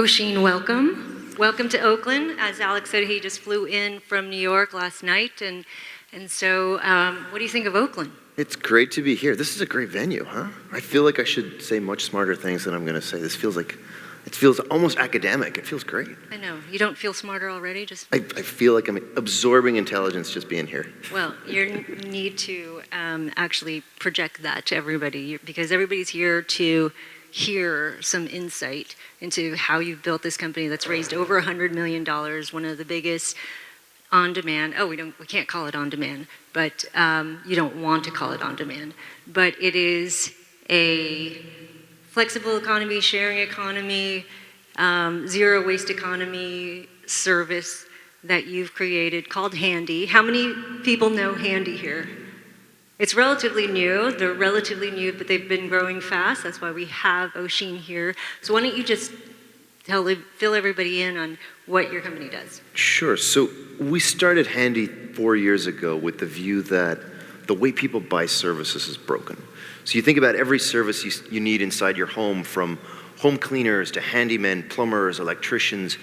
Oisin, welcome. Welcome to Oakland. As Alex said, he just flew in from New York last night. And so what do you think of Oakland? It's great to be here. This is a great venue, huh? I feel like I should say much smarter things than I'm going to say. It feels almost academic. It feels great. I know. You don't feel smarter already? I feel like I'm absorbing intelligence just being here. Well, you need to actually project that to everybody because everybody's here to hear some insight into how you've built this company that's raised over $100 million, one of the biggest on-demand. Oh, we can't call it on-demand, but you don't want to call it on-demand. But it is a flexible economy, sharing economy, zero waste economy service that you've created called Handy. How many people know Handy here? It's relatively new. They're relatively new, but they've been growing fast. That's why we have Oisin here. So why don't you just fill everybody in on what your company does? Sure. So we started Handy 4 years ago with the view that the way people buy services is broken. So you think about every service you need inside your home, from home cleaners to handymen, plumbers, electricians,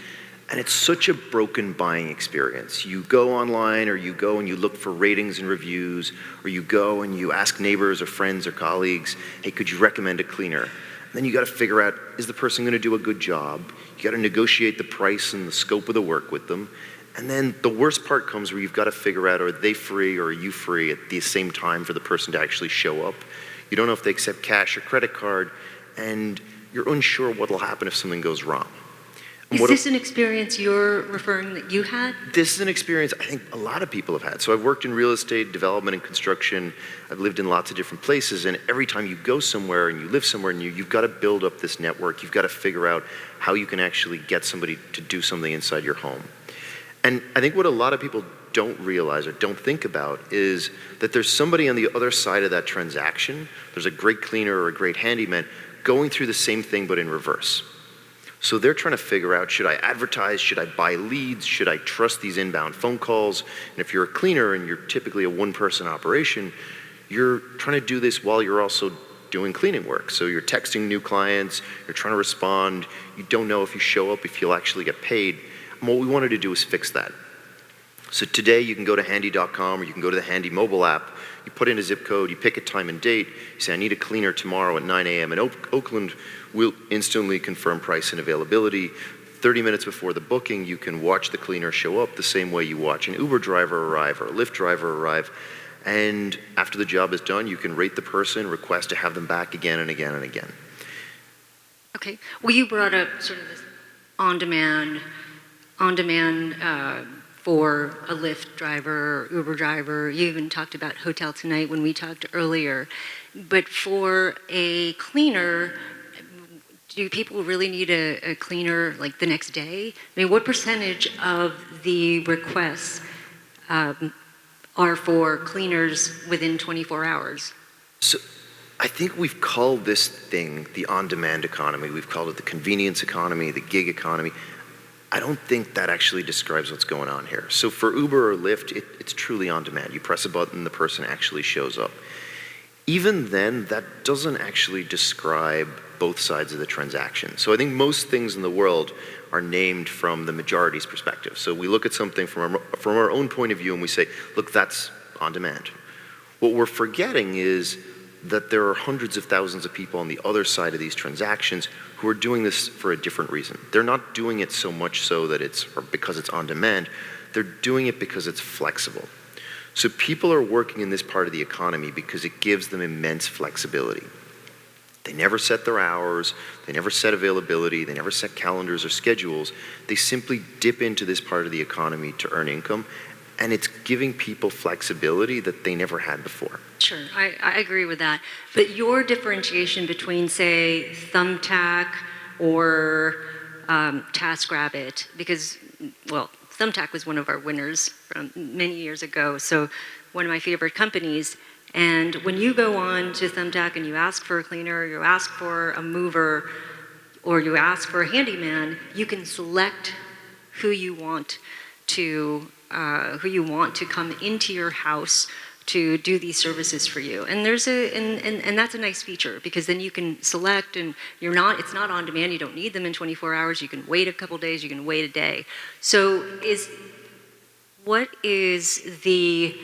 and it's such a broken buying experience. You go online, or you go and you look for ratings and reviews, or you go and you ask neighbors or friends or colleagues, hey, could you recommend a cleaner? And then you got to figure out, is the person going to do a good job? You got to negotiate the price and the scope of the work with them. And then the worst part comes where you've got to figure out, are they free or are you free at the same time for the person to actually show up? You don't know if they accept cash or credit card, and you're unsure what will happen if something goes wrong. Is this an experience you're referring that you had? This is an experience I think a lot of people have had. So I've worked in real estate, development, and construction. I've lived in lots of different places, and every time you go somewhere and you live somewhere, and you've got to build up this network. You've got to figure out how you can actually get somebody to do something inside your home. And I think what a lot of people don't realize or don't think about is that there's somebody on the other side of that transaction. There's a great cleaner or a great handyman going through the same thing but in reverse. So they're trying to figure out, should I advertise? Should I buy leads? Should I trust these inbound phone calls? And if you're a cleaner and you're typically a one-person operation, you're trying to do this while you're also doing cleaning work. So you're texting new clients, you're trying to respond, you don't know if you show up, if you'll actually get paid. And what we wanted to do is fix that. So today you can go to handy.com or you can go to the Handy mobile app, you put in a zip code, you pick a time and date, you say, I need a cleaner tomorrow at 9 a.m. in Oakland. We'll instantly confirm price and availability. 30 minutes before the booking, you can watch the cleaner show up the same way you watch an Uber driver arrive or a Lyft driver arrive. And after the job is done, you can rate the person, request to have them back again and again and again. Okay. Well, you brought up sort of this on-demand for a Lyft driver, Uber driver. You even talked about Hotel Tonight when we talked earlier. But for a cleaner, do people really need a cleaner like the next day? I mean, what percentage of the requests are for cleaners within 24 hours? So I think we've called this thing the on-demand economy. We've called it the convenience economy, the gig economy. I don't think that actually describes what's going on here. So for Uber or Lyft, it's truly on demand. You press a button, the person actually shows up. Even then, that doesn't actually describe both sides of the transaction. So I think most things in the world are named from the majority's perspective. So we look at something from our own point of view and we say, look, that's on demand. What we're forgetting is that there are hundreds of thousands of people on the other side of these transactions who are doing this for a different reason. They're not doing it so much so that or because it's on demand, they're doing it because it's flexible. So people are working in this part of the economy because it gives them immense flexibility. They never set their hours, they never set availability, they never set calendars or schedules. They simply dip into this part of the economy to earn income, and it's giving people flexibility that they never had before. Sure, I agree with that. But your differentiation between, say, Thumbtack or TaskRabbit, because, well, Thumbtack was one of our winners from many years ago, so one of my favorite companies. And when you go on to Thumbtack and you ask for a cleaner, you ask for a mover, or you ask for a handyman, you can select who you want to come into your house to do these services for you. And there's and that's a nice feature, because then you can select, and it's not on demand. You don't need them in 24 hours. You can wait a couple days, you can wait a day. So what is the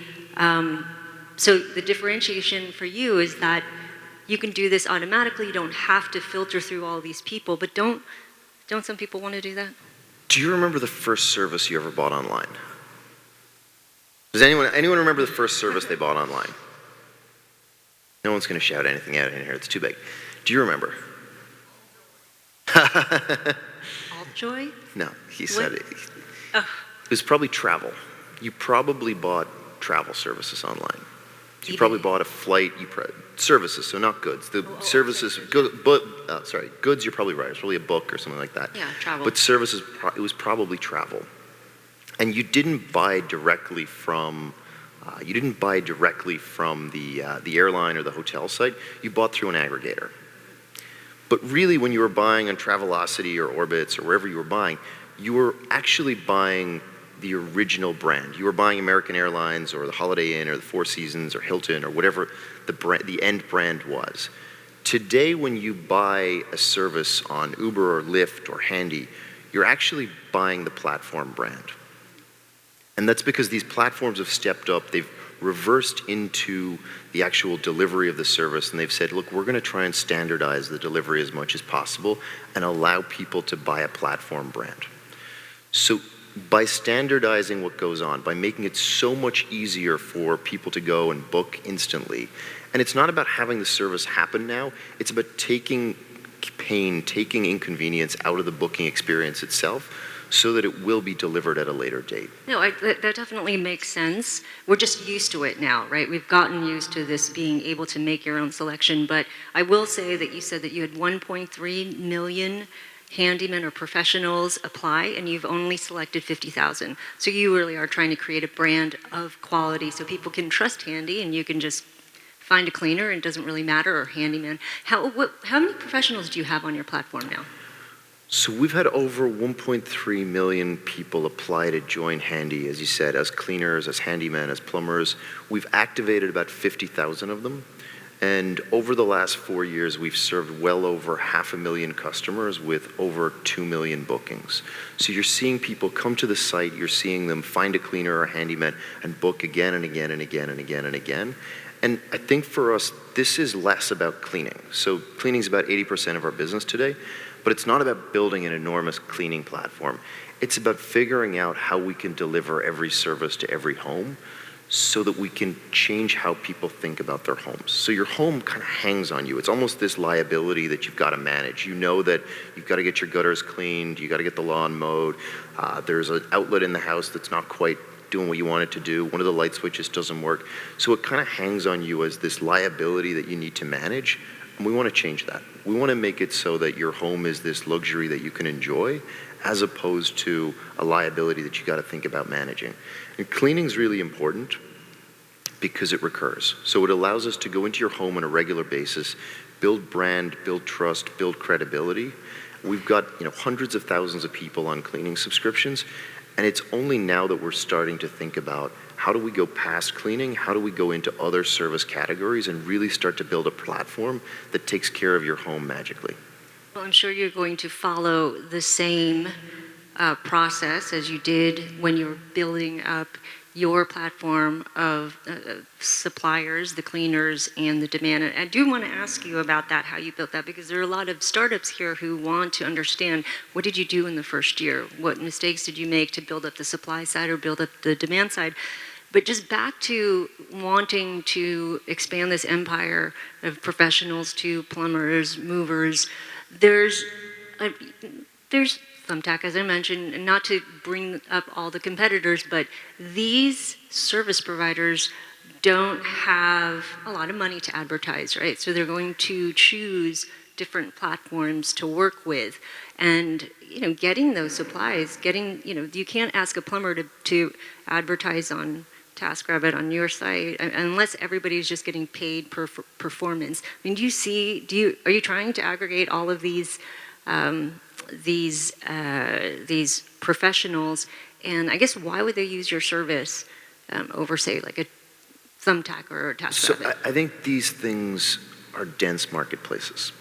so the differentiation for you is that you can do this automatically. You don't have to filter through all these people. But don't some people want to do that? Do you remember the first service you ever bought online? Does anyone remember the first service they bought online? No one's going to shout anything out in here. It's too big. Do you remember? Altjoy? No, he said it. Oh. It was probably travel. You probably bought travel services online. You probably bought a flight. Services, so not goods. The services, goods. You're probably right. It's probably a book or something like that. Yeah, travel. But services, it was probably travel. And you didn't buy directly from the airline or the hotel site. You bought through an aggregator. But really, when you were buying on Travelocity or Orbitz or wherever you were buying, you were actually buying the original brand. You were buying American Airlines or the Holiday Inn or the Four Seasons or Hilton or whatever the end brand was. Today, when you buy a service on Uber or Lyft or Handy, you're actually buying the platform brand. And that's because these platforms have stepped up. They've reversed into the actual delivery of the service, and they've said, look, we're going to try and standardize the delivery as much as possible and allow people to buy a platform brand. So by standardizing what goes on, by making it so much easier for people to go and book instantly, and it's not about having the service happen now, it's about taking pain, taking inconvenience out of the booking experience itself, so that it will be delivered at a later date. No, that definitely makes sense. We're just used to it now, right? We've gotten used to this being able to make your own selection. But I will say that you said that you had 1.3 million handymen or professionals apply, and you've only selected 50,000. So you really are trying to create a brand of quality so people can trust Handy, and you can just find a cleaner, and it doesn't really matter, or handyman. How many professionals do you have on your platform now? So we've had over 1.3 million people apply to join Handy, as you said, as cleaners, as handymen, as plumbers. We've activated about 50,000 of them. And over the last 4 years, we've served well over 500,000 customers with over 2 million bookings. So you're seeing people come to the site, you're seeing them find a cleaner or a handyman and book again and again and again and again and again. And I think for us, this is less about cleaning. So cleaning is about 80% of our business today. But it's not about building an enormous cleaning platform. It's about figuring out how we can deliver every service to every home so that we can change how people think about their homes. So your home kind of hangs on you. It's almost this liability that you've got to manage. You know that you've got to get your gutters cleaned, you got to get the lawn mowed, there's an outlet in the house that's not quite doing what you want it to do, one of the light switches doesn't work. So it kind of hangs on you as this liability that you need to manage. And we want to change that. We want to make it so that your home is this luxury that you can enjoy, as opposed to a liability that you got to think about managing. And cleaning is really important because it recurs. So it allows us to go into your home on a regular basis, build brand, build trust, build credibility. We've got hundreds of thousands of people on cleaning subscriptions, and it's only now that we're starting to think about how do we go past cleaning, how do we go into other service categories and really start to build a platform that takes care of your home magically. Well, I'm sure you're going to follow the same process as you did when you were building up your platform of suppliers, the cleaners, and the demand. And I do want to ask you about that, how you built that, because there are a lot of startups here who want to understand, what did you do in the first year? What mistakes did you make to build up the supply side or build up the demand side? But just back to wanting to expand this empire of professionals to plumbers, movers, there's Thumbtack, as I mentioned, and not to bring up all the competitors, but these service providers don't have a lot of money to advertise, right? So they're going to choose different platforms to work with. And, getting those supplies, you can't ask a plumber to advertise on TaskRabbit on your site unless everybody's just getting paid per performance. I mean, are you trying to aggregate all of these professionals, and I guess why would they use your service over, say, like a thumbtack or a So TaskRabbit? I think these things are dense marketplaces.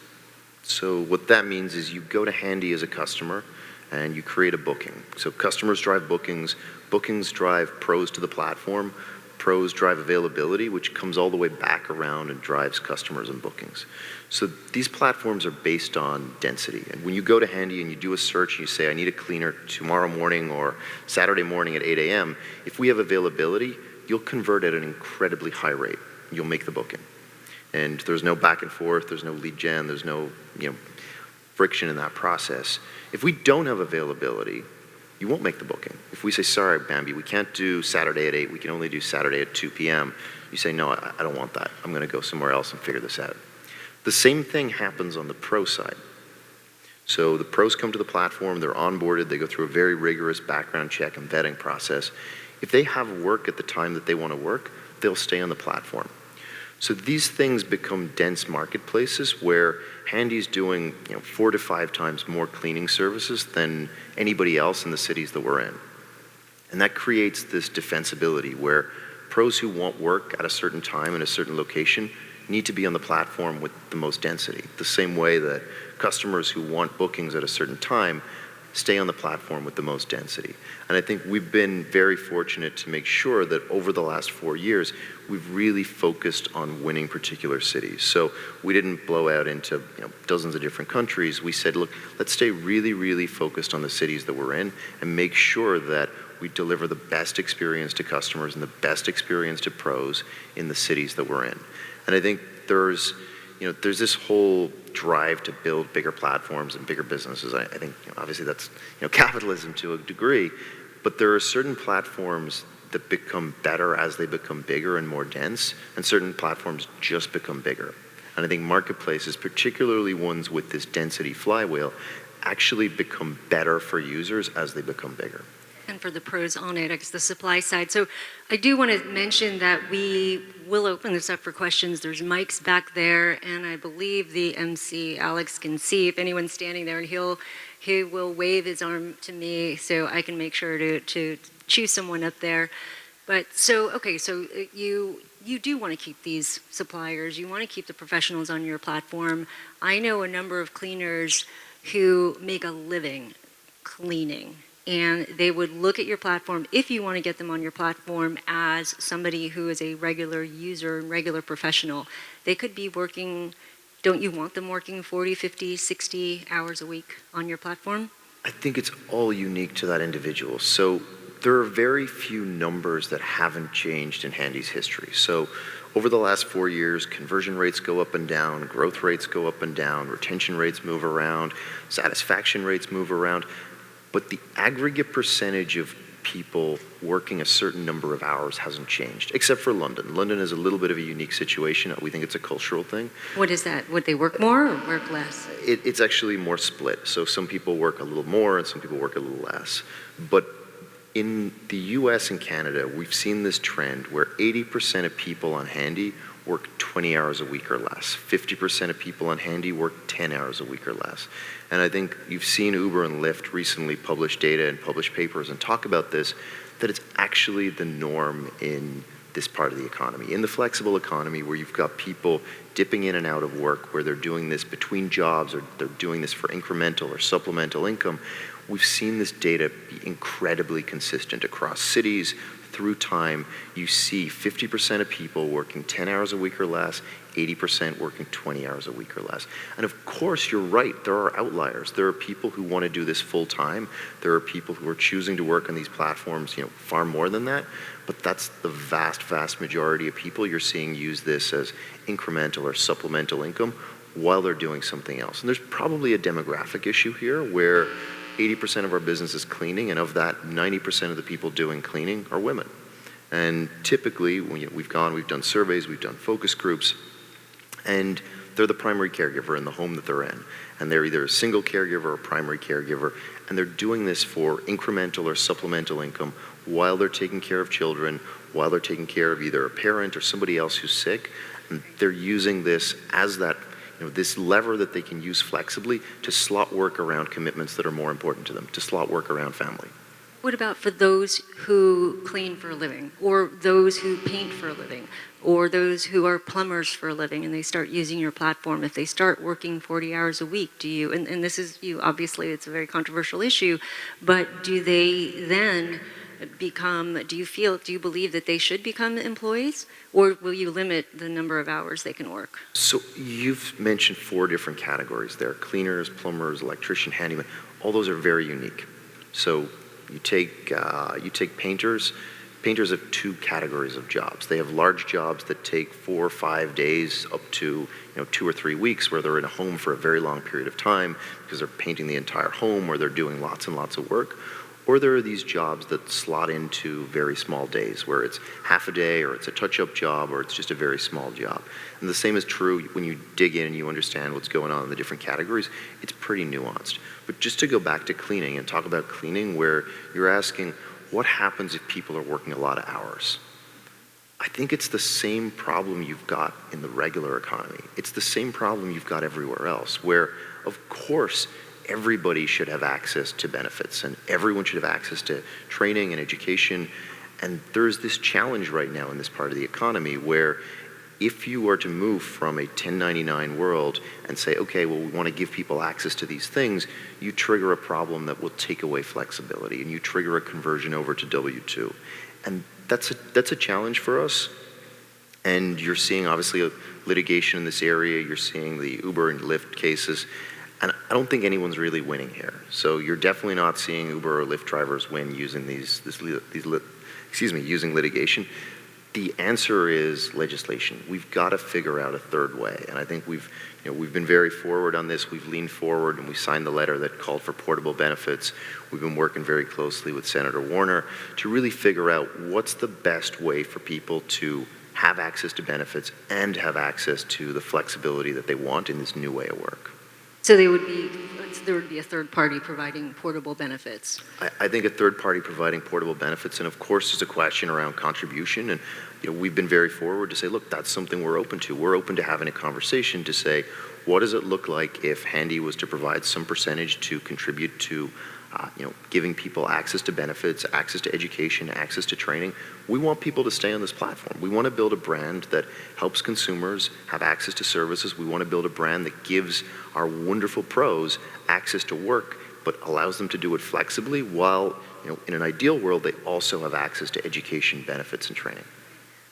So what that means is you go to Handy as a customer and you create a booking. So customers drive bookings, bookings drive pros to the platform, pros drive availability, which comes all the way back around and drives customers and bookings. So these platforms are based on density. And when you go to Handy and you do a search and you say, I need a cleaner tomorrow morning or Saturday morning at 8 a.m., if we have availability, you'll convert at an incredibly high rate. You'll make the booking. And there's no back and forth, there's no lead gen, there's no friction in that process. If we don't have availability, you won't make the booking. If we say, sorry, Bambi, we can't do Saturday at 8, we can only do Saturday at 2 p.m., you say, no, I don't want that. I'm going to go somewhere else and figure this out. The same thing happens on the pro side. So the pros come to the platform, they're onboarded, they go through a very rigorous background check and vetting process. If they have work at the time that they want to work, they'll stay on the platform. So these things become dense marketplaces where Handy's doing 4 to 5 times more cleaning services than anybody else in the cities that we're in. And that creates this defensibility where pros who want work at a certain time in a certain location need to be on the platform with the most density. The same way that customers who want bookings at a certain time stay on the platform with the most density. And I think we've been very fortunate to make sure that over the last 4 years, we've really focused on winning particular cities. So we didn't blow out into dozens of different countries. We said, look, let's stay really, really focused on the cities that we're in and make sure that we deliver the best experience to customers and the best experience to pros in the cities that we're in. And I think there's this whole drive to build bigger platforms and bigger businesses. I think obviously that's capitalism to a degree, but there are certain platforms that become better as they become bigger and more dense, and certain platforms just become bigger. And I think marketplaces, particularly ones with this density flywheel, actually become better for users as they become bigger. And for the pros on it, I guess the supply side. So I do want to mention that we will open this up for questions. There's mics back there, and I believe the MC, Alex, can see if anyone's standing there, and he will wave his arm to me so I can make sure to choose someone up there. But so you do want to keep these suppliers. You want to keep the professionals on your platform. I know a number of cleaners who make a living cleaning. And they would look at your platform, if you want to get them on your platform, as somebody who is a regular user and regular professional. They could be working, don't you want them working 40, 50, 60 hours a week on your platform? I think it's all unique to that individual. So there are very few numbers that haven't changed in Handy's history. So over the last 4 years, conversion rates go up and down, growth rates go up and down, retention rates move around, satisfaction rates move around. But the aggregate percentage of people working a certain number of hours hasn't changed, except for London. London is a little bit of a unique situation. We think it's a cultural thing. What is that? Would they work more or work less? It's actually more split. So some people work a little more and some people work a little less. But in the US and Canada, we've seen this trend where 80% of people on Handy work 20 hours a week or less. 50% of people on Handy work 10 hours a week or less. And I think you've seen Uber and Lyft recently publish data and publish papers and talk about this, that it's actually the norm in this part of the economy. In the flexible economy where you've got people dipping in and out of work, where they're doing this between jobs or they're doing this for incremental or supplemental income, we've seen this data be incredibly consistent across cities. Through time, you see 50% of people working 10 hours a week or less, 80% working 20 hours a week or less. And of course, you're right, there are outliers. There are people who want to do this full time. There are people who are choosing to work on these platforms, far more than that. But that's the vast, vast majority of people you're seeing use this as incremental or supplemental income while they're doing something else. And there's probably a demographic issue here where 80% of our business is cleaning, and of that, 90% of the people doing cleaning are women. And typically, when we've done surveys, we've done focus groups, and they're the primary caregiver in the home that they're in. And they're either a single caregiver or a primary caregiver, and they're doing this for incremental or supplemental income while they're taking care of children, while they're taking care of either a parent or somebody else who's sick. And they're using this as that this lever that they can use flexibly to slot work around commitments that are more important to them, to slot work around family. What about for those who clean for a living, or those who paint for a living, or those who are plumbers for a living and they start using your platform? If they start working 40 hours a week, do you, and this is, you obviously, it's a very controversial issue, but do they then become, do you believe that they should become employees, or will you limit the number of hours they can work? So you've mentioned 4 different categories there: cleaners, plumbers, electrician, handyman. All those are very unique. So you take painters. Painters have 2 categories of jobs. They have large jobs that take 4 or 5 days, up to 2 or 3 weeks, where they're in a home for a very long period of time because they're painting the entire home, or they're doing lots and lots of work. Or there are these jobs that slot into very small days, where it's half a day, or it's a touch-up job, or it's just a very small job. And the same is true when you dig in and you understand what's going on in the different categories. It's pretty nuanced. But just to go back to cleaning and talk about cleaning, where you're asking, what happens if people are working a lot of hours? I think it's the same problem you've got in the regular economy. It's the same problem you've got everywhere else, where, of course, everybody should have access to benefits, and everyone should have access to training and education. And there's this challenge right now in this part of the economy where, if you are to move from a 1099 world and say, okay, well, we want to give people access to these things, you trigger a problem that will take away flexibility, and you trigger a conversion over to W-2. And that's a challenge for us. And you're seeing, obviously, a litigation in this area. You're seeing the Uber and Lyft cases. And I don't think anyone's really winning here. So you're definitely not seeing Uber or Lyft drivers win using using litigation. The answer is legislation. We've got to figure out a third way. And I think we've been very forward on this. We've leaned forward, and we signed the letter that called for portable benefits. We've been working very closely with Senator Warner to really figure out what's the best way for people to have access to benefits and have access to the flexibility that they want in this new way of work. So there would be a third party providing portable benefits. I think a third party providing portable benefits, and of course there's a question around contribution, and we've been very forward to say, look, that's something we're open to. We're open to having a conversation to say, what does it look like if Handy was to provide some percentage to contribute to giving people access to benefits, access to education, access to training? We want people to stay on this platform. We want to build a brand that helps consumers have access to services. We want to build a brand that gives our wonderful pros access to work, but allows them to do it flexibly, while in an ideal world, they also have access to education, benefits, and training.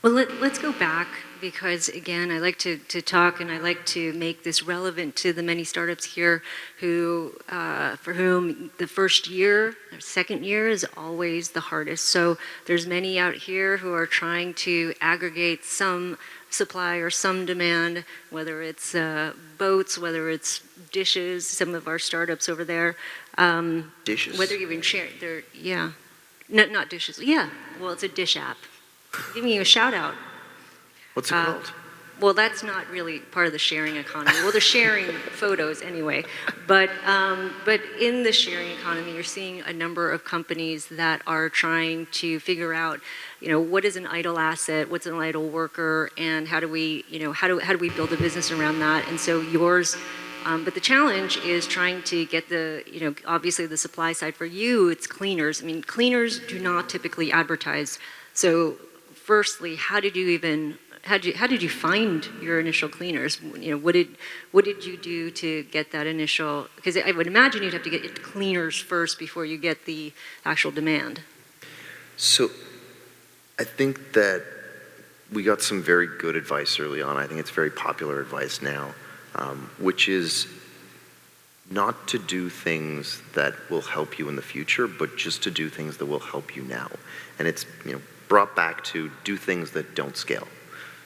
Well, let's go back, because again, I like to talk, and I like to make this relevant to the many startups here who, for whom the first year or second year is always the hardest. So there's many out here who are trying to aggregate some supply or some demand, whether it's boats, whether it's dishes. Some of our startups over there, Dishes. whether you even share, not dishes. Yeah, well, it's a dish app. Giving you a shout out. What's it called? Well, that's not really part of the sharing economy. Well, they're sharing photos anyway. But in the sharing economy, you're seeing a number of companies that are trying to figure out, what is an idle asset, what's an idle worker, and how do we build a business around that? And so yours. But the challenge is trying to get obviously the supply side. For you, it's cleaners. I mean, cleaners do not typically advertise. So firstly, how did you find your initial cleaners? What did you do to get that initial? Because I would imagine you'd have to get cleaners first before you get the actual demand. So I think that we got some very good advice early on. I think it's very popular advice now, which is not to do things that will help you in the future, but just to do things that will help you now. And it's brought back to do things that don't scale.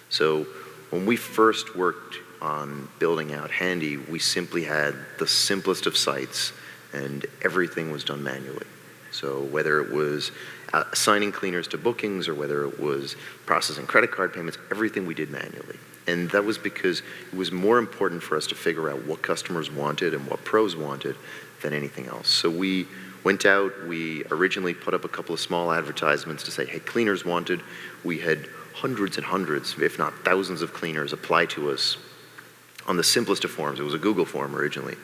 So when we first worked on building out Handy, we simply had the simplest of sites, and everything was done manually. So whether it was assigning cleaners to bookings, or whether it was processing credit card payments, everything we did manually. And that was because it was more important for us to figure out what customers wanted and what pros wanted than anything else. So we went out, we originally put up a couple of small advertisements to say, hey, cleaners wanted. We had hundreds and hundreds, if not thousands of cleaners apply to us on the simplest of forms. It was a Google form originally.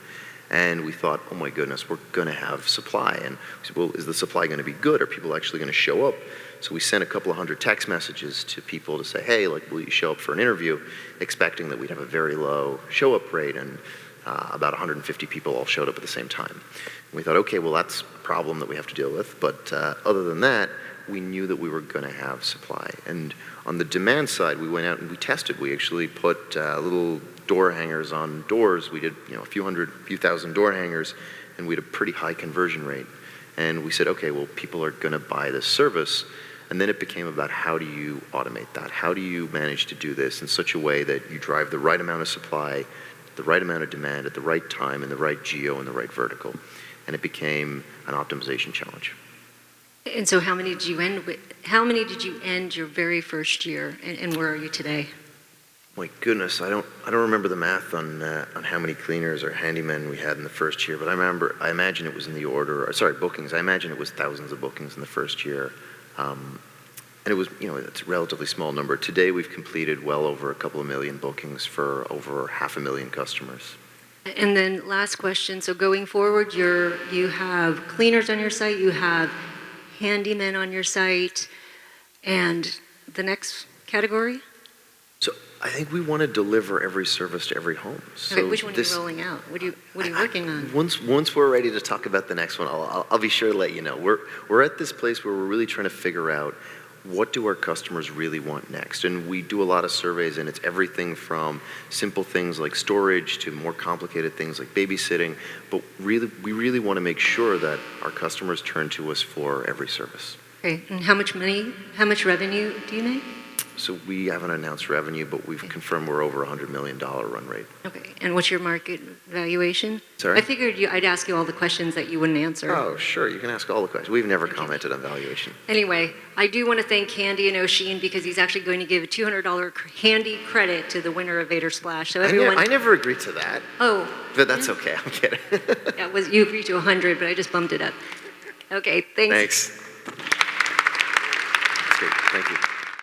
And we thought, oh my goodness, we're going to have supply. And we said, well, is the supply going to be good? Are people actually going to show up? So we sent a couple of hundred text messages to people to say, hey, like, will you show up for an interview? Expecting that we'd have a very low show-up rate, and about 150 people all showed up at the same time. And we thought, okay, well, that's a problem that we have to deal with. But other than that, we knew that we were going to have supply. And on the demand side, we went out and we tested. We actually put little door hangers on doors. We did a few thousand door hangers, and we had a pretty high conversion rate. And we said, okay, well, people are going to buy this service. And then it became about, how do you automate that? How do you manage to do this in such a way that you drive the right amount of supply, the right amount of demand at the right time, in the right geo, and the right vertical? And it became an optimization challenge. And so how many did you end with? How many did you end your very first year, and where are you today? My goodness, I don't remember the math on how many cleaners or handymen we had in the first year, but I imagine it was in the order, bookings. I imagine it was thousands of bookings in the first year. And it was, it's a relatively small number. Today we've completed well over a couple of million bookings for over 500,000 customers. And then last question, so going forward, you have cleaners on your site, you have handymen on your site, and the next category? So I think we want to deliver every service to every home. So okay, which one are you rolling out? What are you working on? Once we're ready to talk about the next one, I'll be sure to let you know. We're at this place where we're really trying to figure out, what do our customers really want next? And we do a lot of surveys, and it's everything from simple things like storage to more complicated things like babysitting. But we really want to make sure that our customers turn to us for every service. Okay, and how much revenue do you make? So we haven't announced revenue, but we've confirmed we're over $100 million run rate. Okay, and what's your market valuation? Sorry? I figured I'd ask you all the questions that you wouldn't answer. Oh, sure, you can ask all the questions. We've never commented on valuation. Anyway, I do want to thank Candy and Oisin, because he's actually going to give a $200 handy credit to the winner of Vator Splash. So everyone, I never agreed to that. Oh. But that's okay, I'm kidding. You agreed to 100, but I just bumped it up. Okay, thanks. Thanks. That's great, thank you.